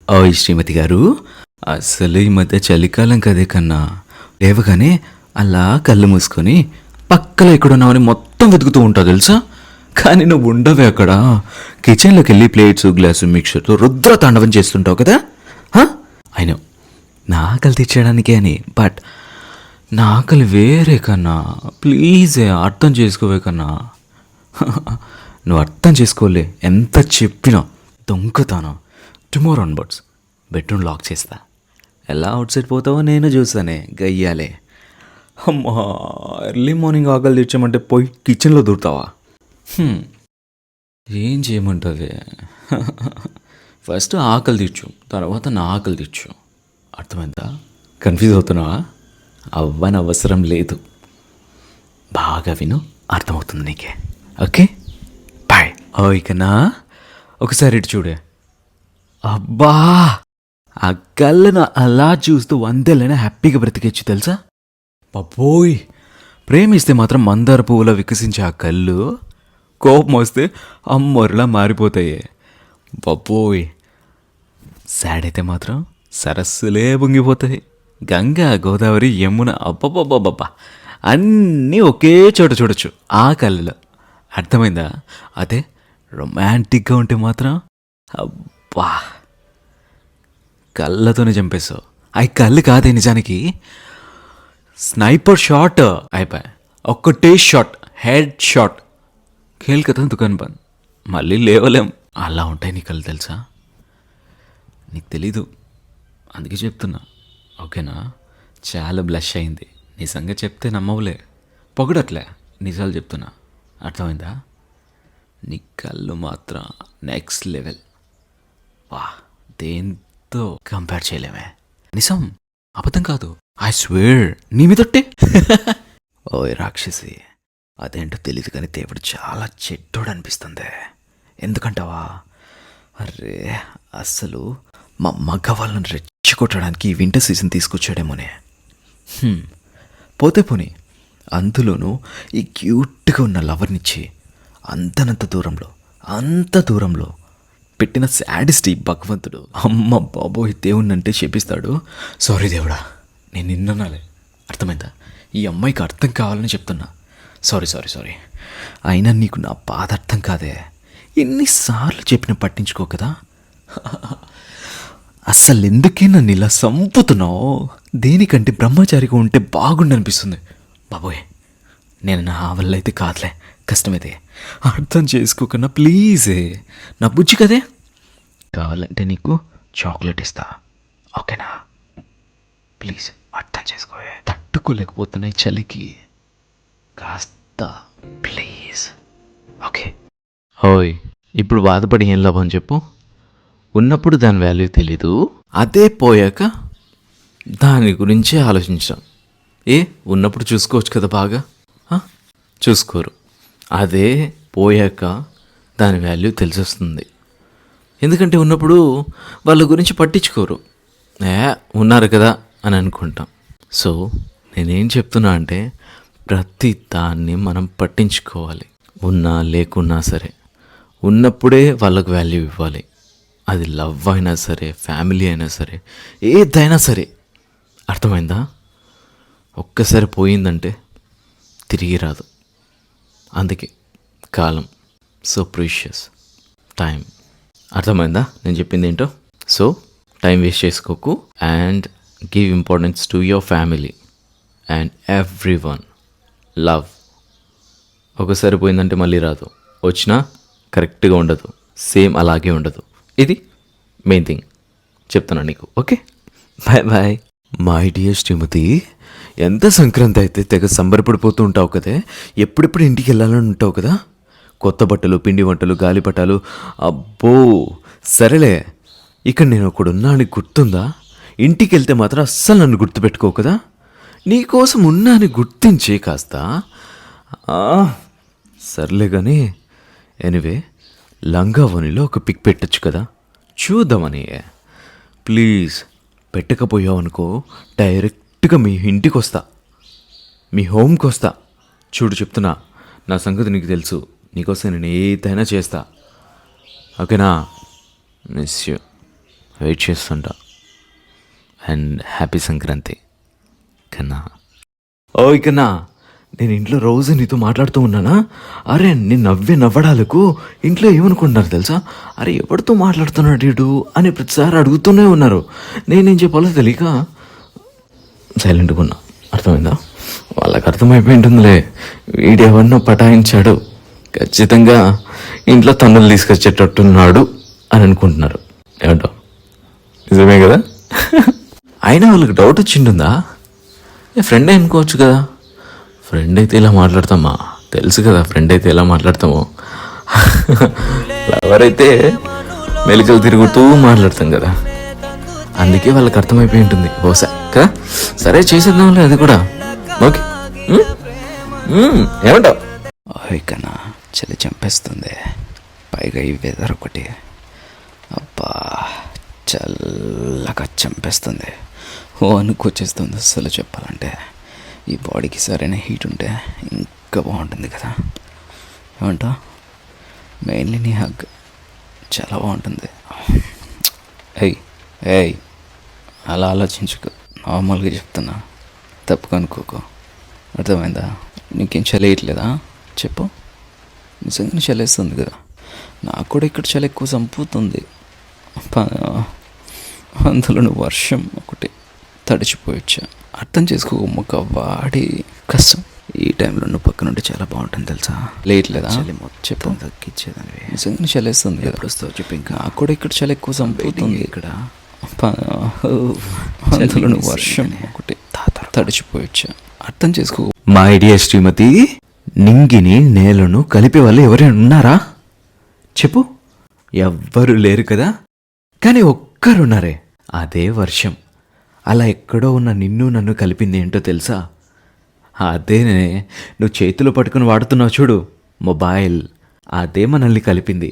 ఓయ్ శ్రీమతి గారు, అసలు ఈ మధ్య చలికాలం కదే కన్నా లేవగానే అలా కళ్ళు మూసుకొని పక్కలో ఎక్కడున్నామని మొత్తం వెతుకుతూ ఉంటావు తెలుసా. కానీ నువ్వు ఉండవే అక్కడ. కిచెన్లోకి వెళ్ళి ప్లేట్స్ గ్లాసు మిక్చర్తో రుద్ర తాండవం చేస్తుంటావు కదా. అయినా నా ఆకలి తెచ్చేయడానికే అని, బట్ నా ఆకలి వేరే కన్నా. ప్లీజే అర్థం చేసుకోవే కన్నా. నువ్వు అర్థం చేసుకోలే, ఎంత చెప్పినా దొంగతాను. టుమారో ఆన్వర్డ్స్ బెడ్రూమ్ లాక్ చేస్తా. ఎలా అవుట్ సైడ్ పోతావో నేను చూసానే గయ్యాలే. అమ్మా, ఎర్లీ మార్నింగ్ ఆకలి తెచ్చామంటే పోయి కిచెన్లో దూరుతావా? ఏం చేయమంటుంది? ఫస్ట్ ఆకలి తెచ్చు, తర్వాత నా ఆకలి తెచ్చు. అర్థమైందా? కన్ఫ్యూజ్ అవుతున్నావా? అవ్వని అవసరం లేదు. బాగా విను, అర్థమవుతుంది నీకే. Okay bye. ఇకనా ఒకసారి ఇటు చూడే. అబ్బా, ఆ కళ్ళను అలా చూస్తూ 100 హ్యాపీగా బ్రతికేచ్చు తెలుసా. బాబోయ్, ప్రేమిస్తే మాత్రం మందార పువ్వులా వికసించే ఆ కళ్ళు కోపం వస్తే అమ్మొరలా మారిపోతాయి. బాబోయ్, సాడ్ అయితే మాత్రం సరస్సులే పొంగిపోతాయి. గంగా, గోదావరి, యమున, అబ్బబ్బబ్బబ్బా అన్నీ ఒకే చోట చూడొచ్చు ఆ కళ్ళలో. అర్థమైందా? అదే రొమాంటిక్గా ఉంటే మాత్రం అబ్బా, కళ్ళతోనే చంపేస్తావు. అవి కళ్ళు కాదే నిజానికి, స్నైపర్ షాట్. అయిపోయా, ఒక్కటే షాట్, హెడ్ షాట్, ఖేల్ కదా దుకాన్ బంద్, మళ్ళీ లేవలేం. అలా ఉంటాయి నీ కళ్ళు తెలుసా. నీకు తెలీదు, అందుకే చెప్తున్నా. ఓకేనా? చాలా బ్లష్ అయింది. నీ సంగతి చెప్తే నమ్మవులే, పొగడట్లే, నిజాలు చెప్తున్నా. అర్థమైందా? నీ కళ్ళు మాత్రం నెక్స్ట్ లెవెల్. వా, దేంతో కంపేర్ చేయలేమే. నిజం, అబద్ధం కాదు. ఐ స్వేర్ నీ మీదొట్టే. ఓయ్ రాక్షసి, అదేంటో తెలీదు కానీ దేవుడు చాలా చెడ్డోడు అనిపిస్తుంది. ఎందుకంటావా? అరే, అసలు మా మగవాళ్ళని రెచ్చికొట్టడానికి ఈ వింటర్ సీజన్ తీసుకొచ్చాడేమోనే. పోతే పోనీ, అందులోనూ ఈ క్యూట్గా ఉన్న లవర్నిచ్చి అంత దూరంలో పెట్టిన శాడిస్ట్ ఈ భగవంతుడు. అమ్మ బాబోయ్, దేవుణ్ణంటే చేపిస్తాడు. సారీ దేవుడా, నేను నిన్ననాలే. అర్థమైందా? ఈ అమ్మాయికి అర్థం కావాలని చెప్తున్నా. సారీ. అయినా నీకు నా బాధ అర్థం కాదే. ఎన్నిసార్లు చెప్పినా పట్టించుకో కదా. అసలు ఎందుకే నన్ను ఇలా సంపుతున్నావు? దేనికంటే బ్రహ్మచారిగా ఉంటే బాగుండనిపిస్తుంది. బాబోయ్, నేను నా వల్ల అయితే కాదులే, కష్టమైతే. అర్థం చేసుకోకన్నా ప్లీజే, నా బుజ్జి కదే. కావాలంటే నీకు చాక్లెట్ ఇస్తా, ఓకేనా? ప్లీజ్ అర్థం చేసుకోవే. తట్టుకోలేకపోతున్నాయి చలికి, కాస్త ప్లీజ్. ఓకే. ఓయ్, ఇప్పుడు బాధపడి ఏం లాభం చెప్పు? ఉన్నప్పుడు దాని వాల్యూ తెలీదు, అదే పోయాక దాని గురించే ఆలోచించాం. ఉన్నప్పుడు చూసుకోవచ్చు కదా బాగా. చూసుకోరు. అదే పోయాక దాని వాల్యూ తెలిసొస్తుంది. ఎందుకంటే ఉన్నప్పుడు వాళ్ళ గురించి పట్టించుకోరు. ఉన్నారు కదా అని అనుకుంటాం. సో నేనేం చెప్తున్నా అంటే, ప్రతి దాన్ని మనం పట్టించుకోవాలి. ఉన్నా లేకున్నా సరే, ఉన్నప్పుడే వాళ్ళకు వాల్యూ ఇవ్వాలి. అది లవ్ అయినా సరే, ఫ్యామిలీ అయినా సరే, ఏదైనా సరే. అర్థమైందా? ఒక్కసారి పోయిందంటే తిరిగి రాదు. అందుకే కాలం సో ప్రీషియస్. టైం. అర్థమైందా నేను చెప్పింది ఏంటో? సో టైం వేస్ట్ చేసుకోకు and give importance to your family and everyone. Love ఒకసారి పోయిందంటే మళ్ళీ రాదు, వచ్చినా కరెక్ట్గా ఉండదు, సేమ్ అలాగే ఉండదు. ఇది మెయిన్ థింగ్ చెప్తున్నా నీకు. Okay, bye bye. My dear శ్రీమతి, ఎంత సంక్రాంతి అయితే తెగ సంబరపడిపోతూ ఉంటావు కదే. ఎప్పుడెప్పుడు ఇంటికి వెళ్ళాలని ఉంటావు కదా. కొత్త బట్టలు, పిండి వంటలు, గాలిపటాలు. అబ్బో సరేలే, ఇక్కడ నేను ఒకడున్నా అని గుర్తుందా? ఇంటికి వెళ్తే మాత్రం అస్సలు నన్ను గుర్తుపెట్టుకోవు కదా. నీకోసం ఉన్నా అని గుర్తించే కాస్త. సర్లే కానీ, ఎనివే లంగావోనిలో ఒక పిక్ పెట్టచ్చు కదా, చూద్దామని. ప్లీజ్ పెట్టకపోయావు అనుకో, డైరెక్ట్గా మీ ఇంటికి వస్తా, మీ హోమ్కి వస్తా. చూడు చెప్తున్నా, నా సంగతి నీకు తెలుసు. నీకోసం నేను ఏదైనా చేస్తా, ఓకేనా? Miss you. వెయిట్ చేస్తుంటా. అండ్ హ్యాపీ సంక్రాంతి కన్నా. ఓయ్ కన్నా, నేను ఇంట్లో రోజు నీతో మాట్లాడుతూ ఉన్నానా? అరే నేను నవ్వడాలకు ఇంట్లో ఏమనుకుంటున్నారు తెలుసా? అరే ఎవరితో మాట్లాడుతున్నాడు వీడు అని ప్రతిసారి అడుగుతూనే ఉన్నారు. నేనేం చెప్పాలో తెలియక సైలెంట్గా ఉన్నా. అర్థమైందా? వాళ్ళకి అర్థమైపోయి ఉంటుందిలే, వీడు ఎవరినో పటాయించాడు, ఖచ్చితంగా ఇంట్లో తన్నులు తీసుకొచ్చేటట్టున్నాడు అని అనుకుంటున్నారు. ఏమంటావు? నిజమే కదా? అయినా వాళ్ళకి డౌట్ వచ్చింటుందా? ఫ్రెండ్ అనుకోవచ్చు కదా. ఫ్రెండ్ అయితే ఇలా మాట్లాడతామా? తెలుసు కదా ఫ్రెండ్ అయితే ఎలా మాట్లాడతామో. లవర్ అయితే మెలికలు తిరుగుతూ మాట్లాడతాం కదా, అందుకే వాళ్ళకి అర్థమైపోయి ఉంటుంది బహుశా కదా. సరే చేసేద్దాంలే అది కూడా. ఓకే, ఏమంటావు? కన్నా చలి చంపేస్తుంది, పైగా ఈ వెదర్ ఒకటి అబ్బా చల్లగా చంపేస్తుంది. అనుకొచ్చేస్తుంది అసలు చెప్పాలంటే. ఈ బాడీకి సరైన హీట్ ఉంటే ఇంకా బాగుంటుంది కదా. ఏమంటా? మెయిన్లీ నీ హగ్ చాలా బాగుంటుంది. ఏయ్ ఏయ్ అలా ఆలోచించుకో, నార్మల్గా చెప్తున్నా, తప్పుగా అనుకోకో. అర్థమైందా? నీకేం చలేయట్లేదా చెప్పు? నిజంగా చలేస్తుంది కదా. నాకు కూడా ఇక్కడ చలి ఎక్కువ చంపుతుంది. అందులో నువ్వు వర్షం ఒకటి తడిచిపోయొచ్చా. అర్థం చేసుకో ఒక వాడి కష్టం. ఈ టైంలో నువ్వు పక్కన ఉంటే చాలా బాగుంటుంది తెలుసా. లేట్లేదా చెప్పు? తగ్గించేదాన్ని. నిజంగా చలేస్తుంది కదా. ఎప్పుడు వస్తావు చెప్పు? ఇంకా నాకు కూడా ఇక్కడ చాలా ఎక్కువ చంపుతుంది. ఇక్కడ అందులో నువ్వు వర్షం ఒకటి తడిచిపోయొచ్చా. అర్థం చేసుకో. మా ఐడియా శ్రీమతి, నింగిని నేలను కలిపే వాళ్ళు ఎవరైనా ఉన్నారా చెప్పు? ఎవ్వరు లేరు కదా. కానీ ఒక్కరున్నారే, అదే వర్షం. అలా ఎక్కడో ఉన్న నిన్ను నన్ను కలిపింది ఏంటో తెలుసా? అదేనే నువ్వు చేతిలో పట్టుకుని వాడుతున్నావు చూడు మొబైల్, అదే మనల్ని కలిపింది.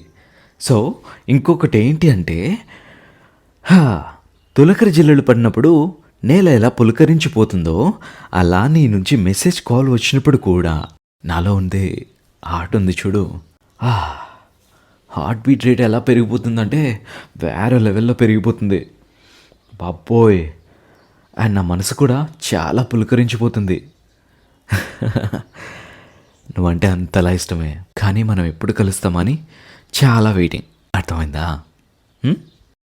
సో ఇంకొకటి ఏంటి అంటే, తులకరి జిల్లలు పడినప్పుడు నేల ఎలా పులకరించిపోతుందో అలా నీ నుంచి మెసేజ్ కాల్ వచ్చినప్పుడు కూడా నాలో ఉంది హార్ట్ ఉంది చూడు. హార్ట్ బీట్ రేట్ ఎలా పెరిగిపోతుందంటే వేరే లెవెల్లో పెరిగిపోతుంది బాబోయ్. అండ్ నా మనసు కూడా చాలా పులకరించిపోతుంది. నువ్వంటే అంతలా ఇష్టమే, కానీ మనం ఎప్పుడు కలుస్తామని చాలా వెయిటింగ్. అర్థమైందా?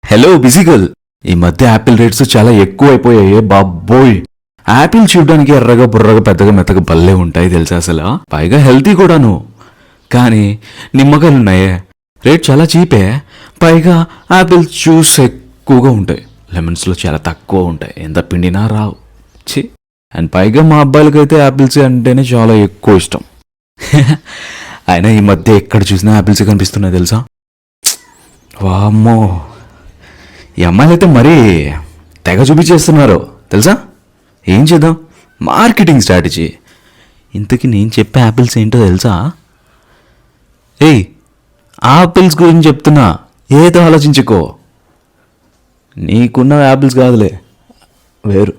హలో బిజీ గర్ల్, ఈ మధ్య యాపిల్ రేట్స్ చాలా ఎక్కువ అయిపోయాయి బాబోయ్. యాపిల్ చూడడానికి ఎర్రగా బుర్రగా పెద్దగా మెత్తగా భలే ఉంటాయి తెలుసా అసలు. పైగా హెల్తీ కూడాను. కానీ నిమ్మకాయలు ఉన్నాయే, రేట్ చాలా చీపే. పైగా యాపిల్ జ్యూస్ ఎక్కువగా ఉంటాయి, లెమన్స్లో చాలా తక్కువ ఉంటాయి, ఎంత పిండినా రావు. ఛీ. అండ్ పైగా మా అబ్బాయిలకైతే యాపిల్స్ అంటేనే చాలా ఎక్కువ ఇష్టం. అయినా ఈ మధ్య ఎక్కడ చూసినా యాపిల్స్ కనిపిస్తున్నాయి తెలుసా. వామ్మో, ఈ అమ్మాయిలైతే మరీ తెగ చూపించేస్తున్నారు తెలుసా. ఏం చేద్దాం, మార్కెటింగ్ స్ట్రాటజీ. ఇంతకీ నేను చెప్పే యాపిల్స్ ఏంటో తెలుసా? ఏయ్, ఆపిల్స్ గురించి చెప్తున్నా, ఏదో ఆలోచించుకో. నీకున్న యాపిల్స్ కాదులే, వేరు.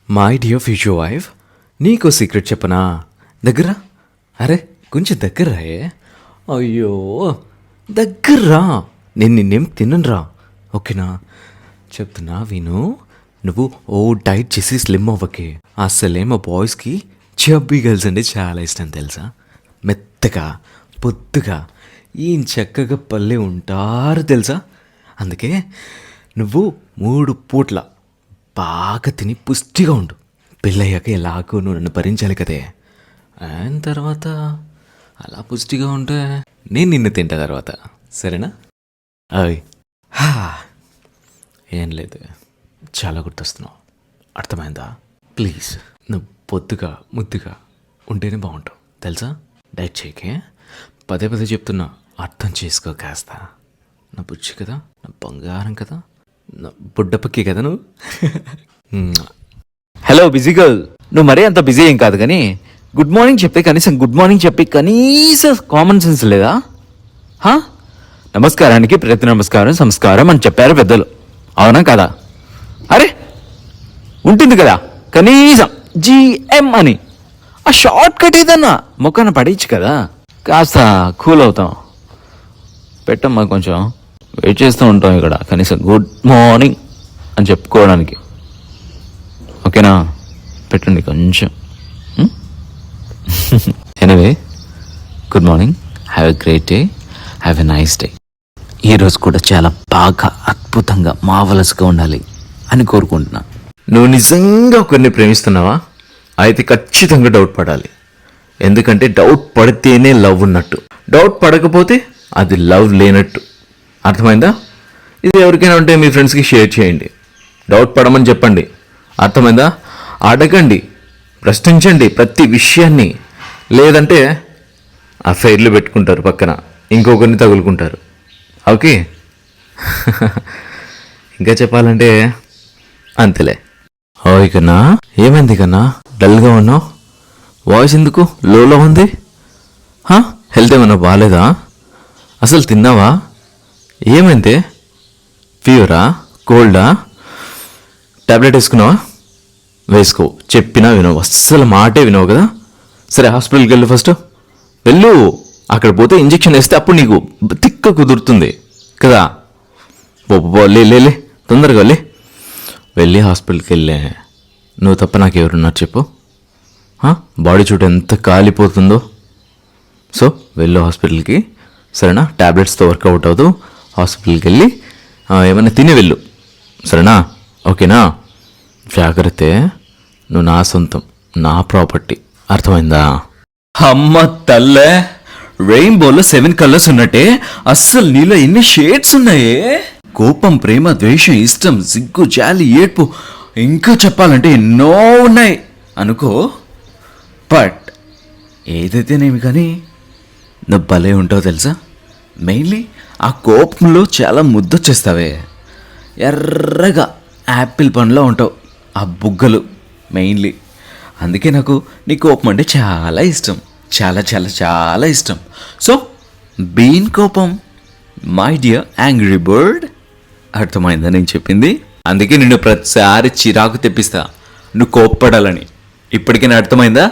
మై డియర్ ఫ్యూచర్ వైఫ్, నీకో సీక్రెట్ చెప్పనా? దగ్గర, అరే కొంచెం దగ్గర రాయే. అయ్యో దగ్గర్రా, నేను నిన్నేం తిననురా, ఓకేనా? చెప్తున్నా విను. నువ్వు డైట్ చేసి స్లిమ్ అవ్వకే. అసలే మా బాయ్స్కి చబ్బీ గర్ల్స్ అంటే చాలా ఇష్టం తెలుసా. మెత్తగా పొద్దుగా ఏం చక్కగా పల్లె ఉంటారు తెలుసా. అందుకే నువ్వు 3 పూట్ల బాగా తిని పుష్టిగా ఉండు. పెళ్ళయ్యాక ఎలాగో నువ్వు నన్ను భరించాలి కదే. అండ్ తర్వాత అలా పుష్టిగా ఉంటే నేను నిన్ను తింటా తర్వాత, సరేనా? అయ్ ఏం లేదు, చాలా గుర్తొస్తున్నావు, అర్థమైందా? ప్లీజ్ నువ్వు పొద్దుగా ముద్దుగా ఉంటేనే బాగుంటావు తెలుసా. డైట్ చేయకే, పదే పదే చెప్తున్నా, అర్థం చేసుకో కాస్త. నా బుజ్జి కదా, నా బంగారం కదా, నా బుడ్డపక్కి కదా నువ్వు. హలో బిజీ గర్ల్, నువ్వు మరీ అంత బిజీ ఏం కాదు కానీ గుడ్ మార్నింగ్ చెప్పి కనీసం గుడ్ మార్నింగ్ చెప్పి కనీసం కామన్ సెన్స్ లేదా? నమస్కారానికి ప్రతి నమస్కారం సంస్కారం అని చెప్పారు పెద్దలు, అవునా కదా? అరే ఉంటుంది కదా కనీసం జిఎం అని. ఆ షార్ట్ కట్ ఏదన్నా మొక్కన పడేయచ్చు కదా, కాస్త కూల్ అవుతాం. పెట్టమ్మా కొంచెం. వెయిట్ చేస్తూ ఉంటాం ఇక్కడ కనీసం గుడ్ మార్నింగ్ అని చెప్పుకోవడానికి. ఓకేనా? పెట్టండి కొంచెం. Anyway, good morning, have a great day, have a nice day. ఈరోజు కూడా చాలా బాగా అద్భుతంగా మార్వలస్గా ఉండాలి అని కోరుకుంటున్నా. నువ్వు నిజంగా ఒకరిని ప్రేమిస్తున్నావా? అయితే ఖచ్చితంగా డౌట్ పడాలి. ఎందుకంటే డౌట్ పడితేనే లవ్ ఉన్నట్టు, డౌట్ పడకపోతే అది లవ్ లేనట్టు. అర్థమైందా? ఇది ఎవరికైనా ఉంటే మీ ఫ్రెండ్స్కి షేర్ చేయండి. డౌట్ పడమని చెప్పండి. అర్థమైందా? అడగండి, ప్రశ్నించండి ప్రతి విషయాన్ని. లేదంటే అఫైర్లు పెట్టుకుంటారు, పక్కన ఇంకొకరిని తగులుకుంటారు. ఓకే. ఇంకా చెప్పాలంటే అంతలే. ఓయ్ కన్నా, ఏమైంది కన్నా డల్గా ఉన్నావు? వాయిస్ ఎందుకు లోలో ఉంది? హెల్త్ ఏమన్నా బాగాలేదా? అసలు తిన్నావా? ఏమైంది? ఫీవరా? కోల్డా? టాబ్లెట్ వేసుకున్నావా? వేసుకో, చెప్పినా వినవు, అస్సలు మాటే వినవు కదా. సరే హాస్పిటల్కి వెళ్ళు, ఫస్ట్ వెళ్ళు. అక్కడ పోతే ఇంజెక్షన్ వేస్తే అప్పుడు నీకు తిక్క కుదురుతుంది కదా. లే తొందరగా వెళ్ళి హాస్పిటల్కి వెళ్ళే. నువ్వు తప్ప నాకు ఎవరున్నారు చెప్పు? బాడీ చూడు ఎంత కాలిపోతుందో. సో వెళ్ళు హాస్పిటల్కి, సరేనా? ట్యాబ్లెట్స్తో వర్కౌట్ అవ్వదు. హాస్పిటల్కి వెళ్ళి ఏమన్నా తిని వెళ్ళు, సరేనా? ఓకేనా? జాగ్రత్త, నువ్వు నా సొంతం, నా ప్రాపర్టీ. అర్థమైందా? అమ్మ తల్లే, రెయిన్బోలో 7 కలర్స్ ఉన్నట్టే అస్సలు నీలో ఎన్ని షేడ్స్ ఉన్నాయే. కోపం, ప్రేమ, ద్వేషం, ఇష్టం, సిగ్గు, జాలి, ఏడ్పు, ఇంకా చెప్పాలంటే ఎన్నో ఉన్నాయి అనుకో. బట్ ఏదైతేనేమి కానీ నువ్వు భలే ఉంటావు తెలుసా. మెయిన్లీ ఆ కోపంలో చాలా ముద్దొచ్చేస్తావే. ఎర్రగా యాపిల్ పండ్లో ఉంటావు ఆ బుగ్గలు మెయిన్లీ. అందుకే నాకు నీ కోపం అంటే చాలా ఇష్టం, చాలా చాలా చాలా ఇష్టం. సో బీన్ కోపం, మై డియర్ యాంగ్రీ బర్డ్. అర్థమైందా నేను చెప్పింది? అందుకే నిన్ను ప్రతిసారి చిరాకు తెప్పిస్తా, నువ్వు కోప్పడాలని. ఇప్పటికైనా అర్థమైందా?